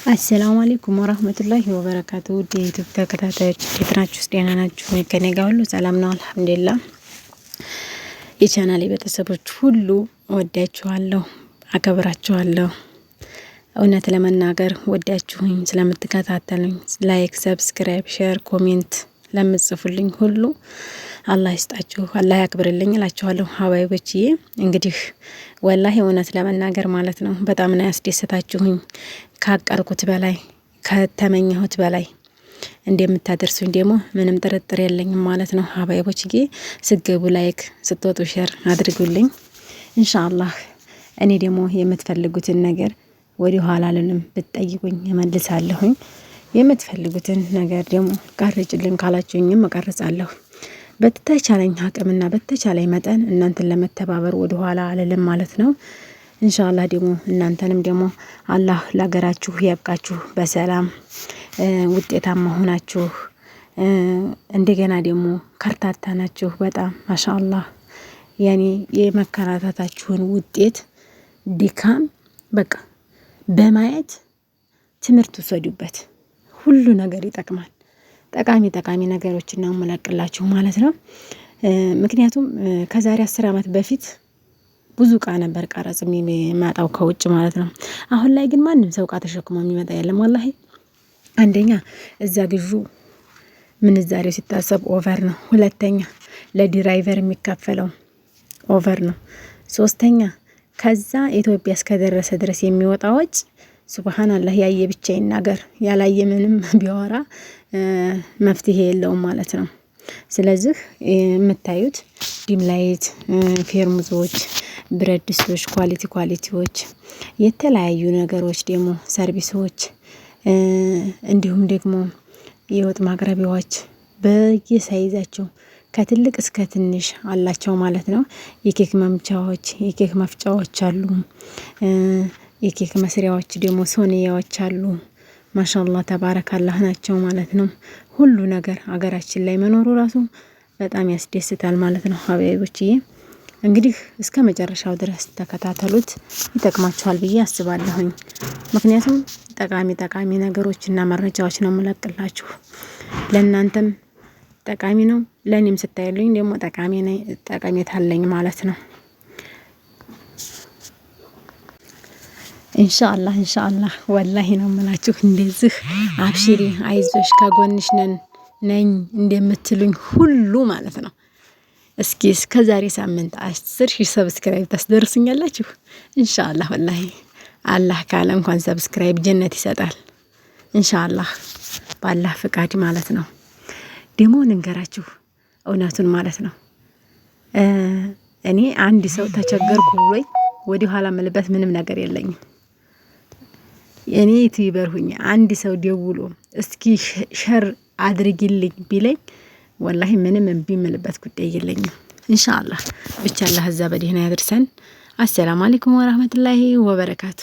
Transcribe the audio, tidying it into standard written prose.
አሰላሙ አለይኩም ወራህመቱላሂ ወበረካቱ። የዩቲዩብ ተከታታዮች እንዴት ናችሁ? ደህና ናችሁ? ከኔ ጋር ሁሉ ሰላም ነው አልሐምዱሊላህ። የቻናሌ ቤተሰቦች ሁሉ ወዳችኋለሁ፣ አከብራችኋለሁ። እውነት ለመናገር ወዳችሁኝ ስለምትከታተሉኝ ላይክ፣ ሰብስክራይብ፣ ሼር፣ ኮሜንት ለምትጽፉልኝ ሁሉ አላህ ይስጣችሁ፣ አላህ ያክብርልኝ እላችኋለሁ። ሀባይቦችዬ እንግዲህ ወላሂ እውነት ለመናገር ማለት ነው በጣም ነው ያስደሰታችሁኝ። ካቀርኩት በላይ ከተመኘሁት በላይ እንደምታደርሱኝ ደግሞ ምንም ጥርጥር የለኝም ማለት ነው። ሀባይቦችዬ ስገቡ ላይክ ስትወጡ ሼር አድርጉልኝ ኢንሻአላህ። እኔ ደግሞ የምትፈልጉትን ነገር ወደ ኋላ አልልም፣ ብትጠይቁኝ እመልሳለሁኝ። የምትፈልጉትን ነገር ደግሞ ቀርጭልኝ ካላችሁኝም እቀርጻለሁ። በተቻለኝ አቅምና በተቻለኝ መጠን እናንተን ለመተባበር ወደ ኋላ አልልም ማለት ነው። ኢንሻአላህ ደግሞ እናንተንም ደግሞ አላህ ለሀገራችሁ ያብቃችሁ፣ በሰላም ውጤታማ ሆናችሁ እንደገና ደግሞ ከርታታ ናችሁ በጣም ማሻአላህ። ያኔ የመከራታታችሁን ውጤት ድካም በቃ በማየት ትምህርት ውሰዱበት። ሁሉ ነገር ይጠቅማል። ጠቃሚ ነገሮችን ነው የምለቅላችሁ ማለት ነው። ምክንያቱም ከዛሬ 10 አመት በፊት ብዙ እቃ ነበር ቀረጽ የሚመጣው ከውጭ ማለት ነው። አሁን ላይ ግን ማንም ሰው እቃ ተሸክሞ የሚመጣ የለም ወላሂ። አንደኛ እዛ ግዡ ምንዛሬው ሲታሰብ ኦቨር ነው። ሁለተኛ ለድራይቨር የሚከፈለው ኦቨር ነው። ሶስተኛ ከዛ ኢትዮጵያ እስከደረሰ ድረስ የሚወጣው ወጭ ሱብሃንአላህ። ያየ ብቻ ይናገር፣ ያላየ ምንም ቢያወራ መፍትሄ የለውም ማለት ነው። ስለዚህ የምታዩት ዲም ላይት፣ ፌርሙዞች፣ ብረት ድስቶች፣ ኳሊቲዎች፣ የተለያዩ ነገሮች ደግሞ ሰርቪሶች፣ እንዲሁም ደግሞ የወጥ ማቅረቢያዎች በየሳይዛቸው ከትልቅ እስከ ትንሽ አላቸው ማለት ነው። የኬክ መምቻዎች፣ የኬክ መፍጫዎች አሉ። የኬክ መስሪያዎች ደግሞ ሶኒያዎች አሉ። ማሻአላህ ተባረካላህ ናቸው ማለት ነው። ሁሉ ነገር ሀገራችን ላይ መኖሩ ራሱ በጣም ያስደስታል ማለት ነው። ሀባይቦችዬ እንግዲህ እስከ መጨረሻው ድረስ ተከታተሉት፣ ይጠቅማችኋል ብዬ አስባለሁኝ። ምክንያቱም ጠቃሚ ነገሮችና መረጃዎች ነው የምለቅላችሁ። ለእናንተም ጠቃሚ ነው፣ ለእኔም ስታዩልኝ ደግሞ ጠቀሜታ አለኝ ማለት ነው። ኢንሻአላህ ወላሂ ነው የምላችሁ። እንደዚህ አብሽሪ አይዞሽ ከጎንሽ ነኝ እንደምትሉኝ ሁሉ ማለት ነው። እስኪ እስከዛሬ ሳምንት 10,000 ሰብስክራይብ ታስደርሱኛላችሁ ኢንሻአላህ። ወላሂ አላህ ካለ እንኳን ሰብስክራይብ ጀነት ይሰጣል ኢንሻአላህ፣ በአላህ ፍቃድ ማለት ነው። ደግሞ ልንገራችሁ እውነቱን ማለት ነው። እኔ አንድ ሰው ተቸገርኩ ብሎኝ ወደ ኋላ መልበት ምንም ነገር የለኝም። እኔ ዩቲዩበር ሁኜ አንድ ሰው ደውሎ እስኪ ሸር አድርጊልኝ ቢለኝ ወላሂ ምንም እምቢ የምልበት ጉዳይ የለኝም ኢንሻአላህ። ብቻ አላህ እዛ በደህና ያድርሰን። አሰላሙ አለይኩም ወራህመቱላሂ ወበረካቱ።